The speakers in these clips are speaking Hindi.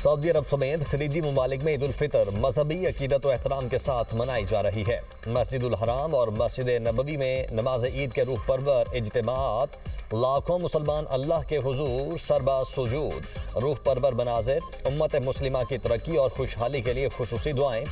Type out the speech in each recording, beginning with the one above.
सऊदी अरब समेत खलीजी ममालिक में ईद उल फितर मजहबी अकीदत व एहतराम के साथ मनाई जा रही है। मस्जिदुल हराम और मस्जिद नबवी में नमाज ईद के रूह परवर इज्तिमात लाखों मुसलमान अल्लाह के हुजूर सरबा सुजूद रूह परवर मनाजिर उम्मत मुस्लिमा की तरक्की और खुशहाली के लिए खुसूसी दुआएं।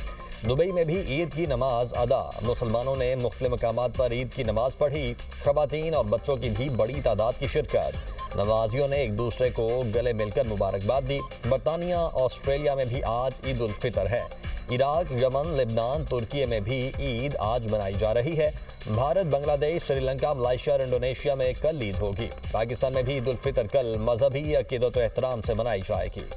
दुबई में भी ईद की नमाज अदा। मुसलमानों ने मुख्तलिफ मकामात पर ईद की नमाज पढ़ी। खवातीन और बच्चों की भी बड़ी तादाद की शिरकत। नमाजियों ने एक दूसरे को गले मिलकर मुबारकबाद दी। बरतानिया ऑस्ट्रेलिया में भी आज ईद उल फितर है। इराक, यमन, लेबनान, तुर्की में भी ईद आज मनाई जा रही है। भारत, बांग्लादेश, श्रीलंका, मलेशिया और इंडोनेशिया में कल ईद होगी। पाकिस्तान में भी ईद उल फितर कल मजहबी अकीदत व एहतराम से मनाई जाएगी।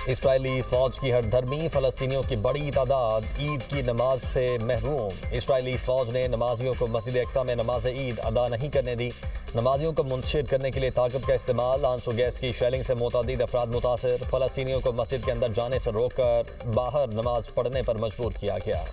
इसराइली फौज की हरधर्मी, फलस्तीनियों की बड़ी तादाद ईद की नमाज से महरूम। इसराइली फौज ने नमाजियों को मस्जिद अक्सा में नमाज ईद अदा नहीं करने दी। नमाजियों को मुंतशिर करने के लिए ताकत का इस्तेमाल, आंसू गैस की शेलिंग से मुतअद्दिद अफराद मुतासिर। फलस्तीनियों को मस्जिद के अंदर जाने से रोककर बाहर नमाज पढ़ने पर मजबूर किया गया।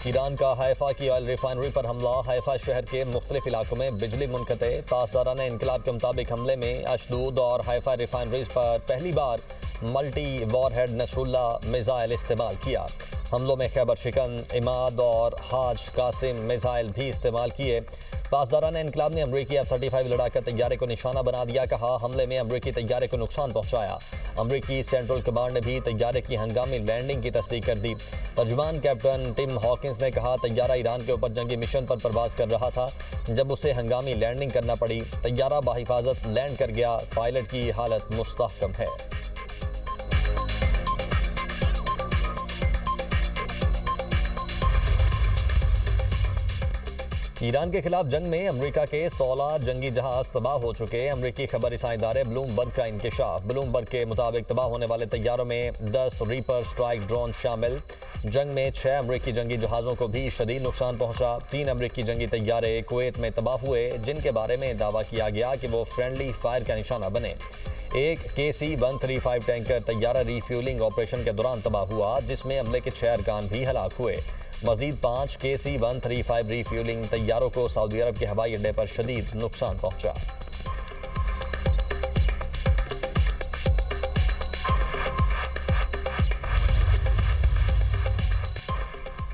ईरान का हैफा की ऑयल रिफाइनरी पर हमला। हैफा शहर के मुख्तलिफ इलाकों में बिजली मुनक़ते। तासदारान इनकलाब के मुताबिक हमले में अशदूद और हैफा रिफाइनरीज पर पहली बार मल्टी वॉरहेड नसरुल्ला मिसाइल इस्तेमाल किया। हमलों में खैबर शिकन, इमाद और हाज कासिम मिसाइल भी इस्तेमाल किए। पासदारान इनकलाब ने अमरीकी F-35 लड़ाका तैयारे को निशाना बना दिया। कहा, हमले में अमरीकी तैयारे को नुकसान पहुंचाया। अमरीकी सेंट्रल कमांड ने भी तैयारे की हंगामी लैंडिंग की तस्दीक कर दी। तर्जुमान कैप्टन टिम हॉकिंस ने कहा, तैयारा ईरान के ऊपर जंगी मिशन पर परवाज कर रहा था जब उसे हंगामी लैंडिंग करना पड़ी। तैयारा बाहिफाजत लैंड कर गया। पायलट की हालत मुस्तहकम है। ईरान के खिलाफ जंग में अमेरिका के 16 जंगी जहाज तबाह हो चुके। अमेरिकी खबर रसाई इदारे ब्लूमबर्ग का इंकशाफ। ब्लूमबर्ग के मुताबिक तबाह होने वाले तैयारों में 10 रीपर स्ट्राइक ड्रोन शामिल। जंग में 6 अमेरिकी जंगी जहाज़ों को भी शदीद नुकसान पहुंचा। 3 अमेरिकी जंगी तैयारे कुवैत में तबाह हुए, जिनके बारे में दावा किया गया कि वो फ्रेंडली फायर का निशाना बने। एक KC-135 टैंकर तैयारा रिफ्यूलिंग ऑपरेशन के दौरान तबाह हुआ, जिसमें अमले के 6 अरकान भी हलाक हुए। मजीद 5 KC-135 रिफ्यूलिंग तैयारों को सऊदी अरब के हवाई अड्डे पर शदीद नुकसान पहुंचा।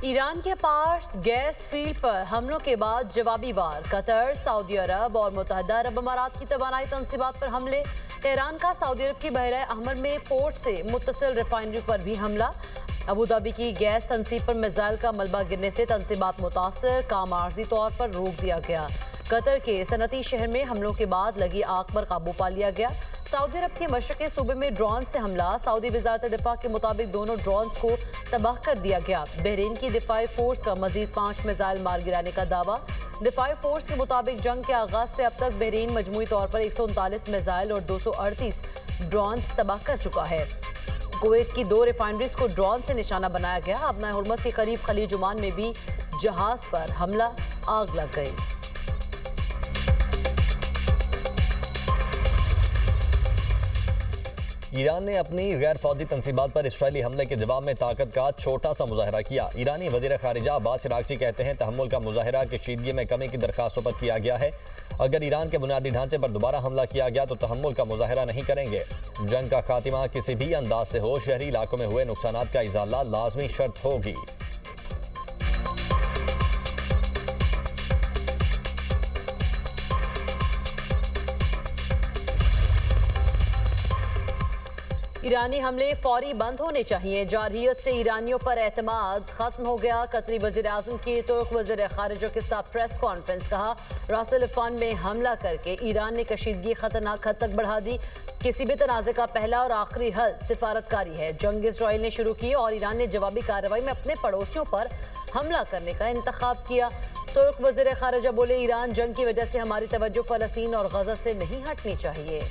ईरान के पास गैस फील्ड पर हमलों के बाद जवाबी वार। कतर, सऊदी अरब और मुत्तहदा अरब अमारात की तवानाई तंसीबात पर हमले। ईरान का सऊदी अरब की बहरा अहमर में पोर्ट से मुत्तसिल रिफाइनरी पर भी हमला। अबू धाबी की गैस तंसीब पर मिसाइल का मलबा गिरने से तंसीबात मुतासर, काम आर्जी तौर पर रोक दिया गया। कतर के सनती शहर में हमलों के बाद लगी आग पर काबू पा लिया गया। सऊदी अरब के मशरक़ी सूबे में ड्रोन से हमला। सऊदी वज़ारत दिफा के मुताबिक दोनों ड्रोन्स को तबाह कर दिया गया। बहरीन की दिफाई फोर्स का मजीद 5 मिसाइल मार गिराने का दावा। दिफाई फोर्स के मुताबिक जंग के आगाज से अब तक बहरीन मजमूई तौर पर 139 मिसाइल और 238 ड्रोन्स तबाह कर चुका है। कुवैत की 2 रिफाइनरीज को ड्रोन से निशाना बनाया गया। अपना हुर्मस के करीब खलीज ओमान में भी जहाज पर हमला, आग लग गई। ईरान ने अपनी गैर फौजी तंसीबात पर इसराइली हमले के जवाब में ताकत का छोटा सा मुजाहरा किया। ईरानी वज़ीर ख़ारिजा अब्बास अराग़ची कहते हैं, तहम्मुल का मुजाहरा कशीदगी में कमी की दरख्वास्तों पर किया गया है। अगर ईरान के बुनियादी ढांचे पर दोबारा हमला किया गया तो तहम्मुल का मुजाहरा नहीं करेंगे। जंग का खात्मा किसी भी अंदाज से हो, शहरी इलाकों में हुए नुकसानात का इज़ाला लाजमी शर्त होगी। ईरानी हमले फौरी बंद होने चाहिए। जारहियत से ईरानियों पर एतमाद खत्म हो गया। कतरी वज़ीर आज़म की तुर्क वज़ीर ख़ारिजा के साथ प्रेस कॉन्फ्रेंस। कहा, रास अल अफ़ान में हमला करके ईरान ने कशीदगी खतरनाक हद तक बढ़ा दी। किसी भी तनाज़े का पहला और आखिरी हल सिफारतकारी है। जंग इसराइल ने शुरू की और ईरान ने जवाबी कार्रवाई में अपने पड़ोसियों पर हमला करने का इंतखाब किया। तुर्क वज़ीर ख़ारिजा बोले, ईरान जंग की वजह से हमारी तवज्जो फ़लस्तीन और गज़ा से नहीं हटनी चाहिए।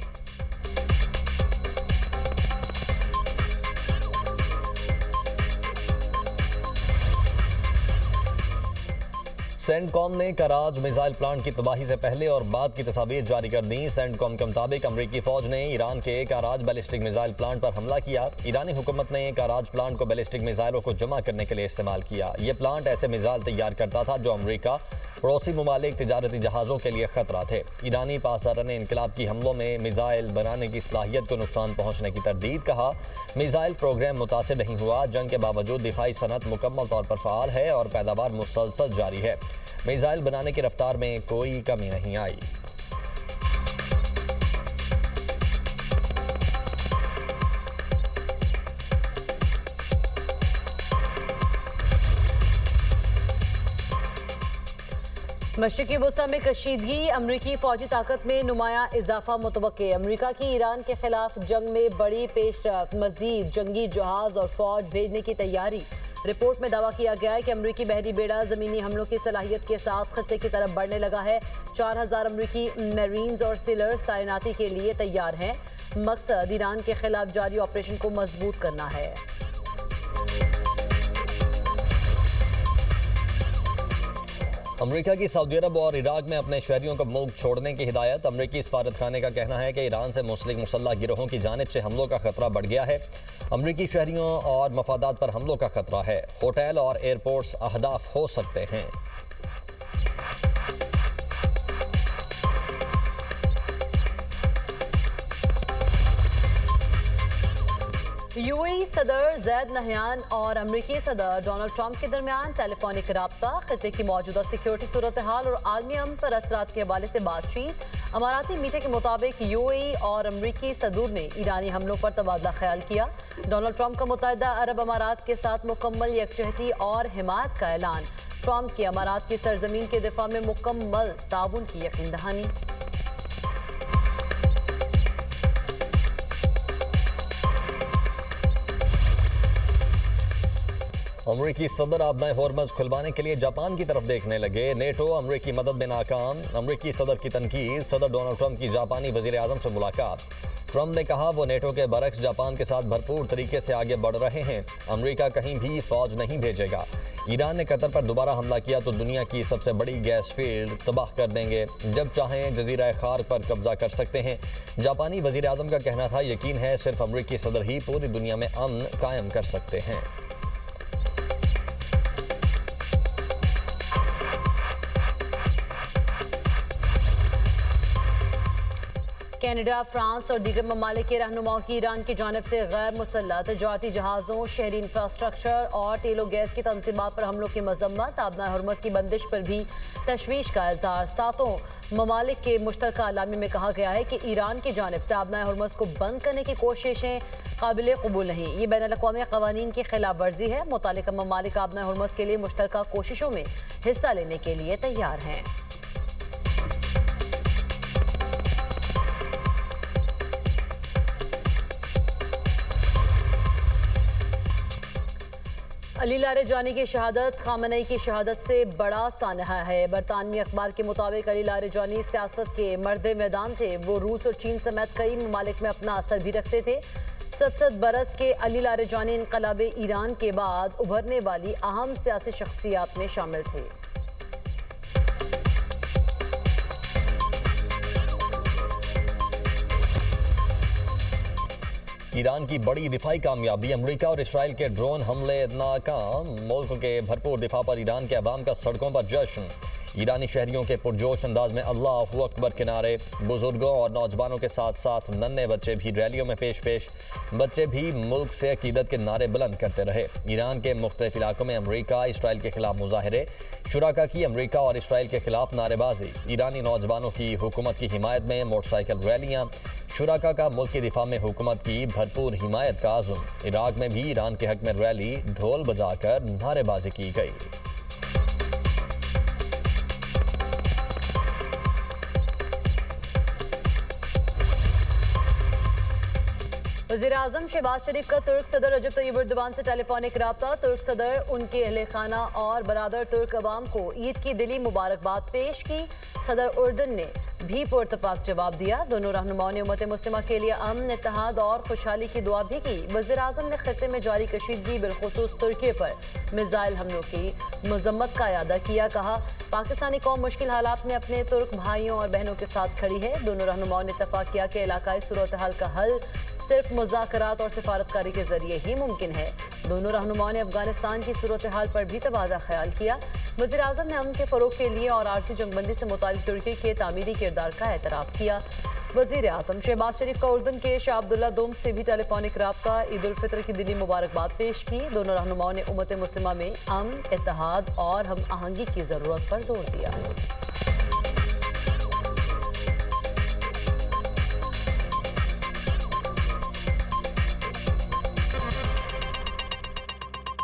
सेंटकॉम ने कराज मिसाइल प्लांट की तबाही से पहले और बाद की तस्वीर जारी कर दी। सेंटकॉम के मुताबिक अमरीकी फौज ने ईरान के कराज बैलिस्टिक मिसाइल प्लांट पर हमला किया। ईरानी हुकूमत ने कराज प्लांट को बैलिस्टिक मिसाइलों को जमा करने के लिए इस्तेमाल किया। यह प्लांट ऐसे मिसाइल तैयार करता था जो अमरीका, पड़ोसी ममालिक, तिजारती जहाज़ों के लिए खतरा थे। ईरानी पासदार ने इनकलाब की हमलों में मिसाइल बनाने की सलाहियत को नुकसान पहुंचने की तरदीद कहा। मिसाइल प्रोग्राम मुतासिर नहीं हुआ। जंग के बावजूद दिफाई सनत मुकम्मल तौर पर फ़ाल है और पैदावार मुसलसल जारी है। मिसाइल बनाने की रफ्तार में कोई कमी नहीं आई। मशरिकी वुस्ता में कशीदगी, अमरीकी फौजी ताकत में नुमाया इजाफा मुतवक्के। अमरीका की ईरान के खिलाफ जंग में बड़ी पेशरफ्त, मजीद जंगी जहाज और फौज भेजने की तैयारी। रिपोर्ट में दावा किया गया है कि अमरीकी बहरी बेड़ा जमीनी हमलों की सलाहियत के साथ खत्ते की तरफ बढ़ने लगा है। 4000 अमरीकी मेरीन्स और सेलर्स तैनाती के लिए तैयार हैं। मकसद ईरान के खिलाफ जारी ऑपरेशन को मजबूत करना है। अमरीका की सऊदी अरब और इराक में अपने शहरियों को मुल्क छोड़ने की हिदायत। अमरीकी सफारत खाने का कहना है कि ईरान से मुस्लिक मुसल्लह गिरोहों की जानिब से हमलों का खतरा बढ़ गया है। अमरीकी शहरियों और मफादात पर हमलों का खतरा है। होटल और एयरपोर्ट्स अहदाफ हो सकते हैं। यूएई सदर जैद नहयान और अमरीकी सदर डोनाल्ड ट्रंप के दरमियान टेलीफोनिक राब्ता, खत्ते की मौजूदा सिक्योरिटी सूरत हाल और आलमी अमन पर असरात के हवाले से बातचीत। अमाराती मीडिया के मुताबिक यूएई और अमरीकी सदूर ने ईरानी हमलों पर तबादला ख्याल किया। डोनाल्ड ट्रंप का मुत्तहिदा अरब अमारात के साथ मुकम्मल यकजहती और हिमायत का ऐलान। ट्रंप की अमारात की सरजमीन के दिफा में मुकम्मल ताउन की यकीन दहानी। अमरीकी सदर आबनाए होर्मज खुलवाने के लिए जापान की तरफ देखने लगे। नेटो अमरीकी मदद में नाकाम। अमरीकी सदर की तनकीद। सदर डोनाल्ड ट्रंप की जापानी वजीर आजम से मुलाकात। ट्रंप ने कहा वो नेटो के बरक्स जापान के साथ भरपूर तरीके से आगे बढ़ रहे हैं। अमरीका कहीं भी फौज नहीं भेजेगा। ईरान ने कतर पर दोबारा हमला किया तो दुनिया की सबसे बड़ी गैस फील्ड तबाह कर देंगे। जब चाहें जजीरा खार्क पर कब्जा कर सकते हैं। जापानी वजीर आजम का कहना था यकीन है सिर्फ अमरीकी सदर ही पूरी दुनिया में अमन कायम कर सकते हैं। कनाडा, फ्रांस और दीगर ममालिक के रहनुमाओं की ईरान की जानिब से गैर मुसल्लह तजारती जहाज़ों, शहरी इंफ्रास्ट्रक्चर और तेलो गैस की तनसीबात पर हमलों की मजम्मत। आबनाए हुर्मुज़ की बंदिश पर भी तशवीश का इज़हार। सातों ममालिक के मुश्तरका अलामी में कहा गया है कि ईरान की जानिब से आबनाए हुर्मुज़ को बंद करने की कोशिशें काबिल कबूल नहीं। ये बैनुल अक़वामी क़वानीन की खिलाफ वर्जी है। मुतालिका ममालिक आबनाए हुर्मुज़ के लिए मुश्तरका कोशिशों में हिस्सा लेने के लिए तैयार हैं। अली लारेजानी की शहादत खामनेई की शहादत से बड़ा सानहा है। बरतानवी अखबार के मुताबिक अली लारेजानी सियासत के मर्दे मैदान थे। वो रूस और चीन समेत कई ममालिक में अपना असर भी रखते थे। 67 बरस के अली लारेजानी इनकलाब ईरान के बाद उभरने वाली अहम सियासी शख्सियात में शामिल थे। ईरान की बड़ी दिफाई कामयाबी। अमरीका और इसराइल के ड्रोन हमले नाकाम। मुल्क के भरपूर दिफा पर ईरान के अवाम का सड़कों पर जश्न। ईरानी शहरियों के पुरजोश अंदाज में अल्लाहु अकबर के नारे। बुजुर्गों और नौजवानों के साथ साथ नन्हे बच्चे भी रैलियों में पेश। बच्चे भी मुल्क से अकीदत के नारे बुलंद करते रहे। ईरान के मुख्तलिफ इलाकों में अमरीका इसराइल के खिलाफ मुजाहरे। शुराका की अमरीका और इसराइल के खिलाफ नारेबाजी। ईरानी नौजवानों की हुकूमत की हिमायत में मोटरसाइकिल रैलियाँ। शुराका का मुल्क की दिफा में हुकूमत की भरपूर हिमायत का आज़म। इराक में भी ईरान के हक में रैली, ढोल बजाकर नारेबाजी की गई। वज़ीर आज़म शहबाज शरीफ का तुर्क सदर रजब तैयब एर्दोगान से टेलीफोनिक राब्ता। तुर्क सदर उनके अहले खाना और बरादर तुर्क अवाम को ईद की दिली मुबारकबाद पेश की। सदर उर्दन ने भी पुरतफाक जवाब दिया। दोनों रहनुमाओं ने उम्मत मुस्लिमा के लिए अमन, इत्तेहाद और खुशहाली की दुआ भी की। वज़ीर आज़म ने खित्ते में जारी कशीदगी बिलखुसूस तुर्की पर मिसाइल हमलों की मजम्मत का इयादा किया। कहा, पाकिस्तानी कौम मुश्किल हालात में अपने तुर्क भाइयों और बहनों के साथ खड़ी है। दोनों रहनुमाओं ने इत्तफाक किया कि इलाकाई सूरत हाल का हल सिर्फ मुज़ाकरात और सिफारतकारी के जरिए ही मुमकिन है। दोनों रहनुमाओं ने अफगानिस्तान की सूरत हाल पर भी तबादला ख्याल किया। वज़ीर आज़म ने अमन के फ़रोग के लिए और आरजी जंगबंदी से मुताल्लिक़ तुर्की के तामीरी किरदार का एतराफ़ किया। वज़ीर आज़म शहबाज शरीफ का उर्दन के शाह अब्दुल्ला दोम से भी टेलीफोनिक राब्ता, ईद उल फितर की दिली मुबारकबाद पेश की। दोनों रहनुमाओं ने उम्मत मुस्लिमा में अमन, इत्तेहाद और हम आहंगी की ज़रूरत पर जोर दिया।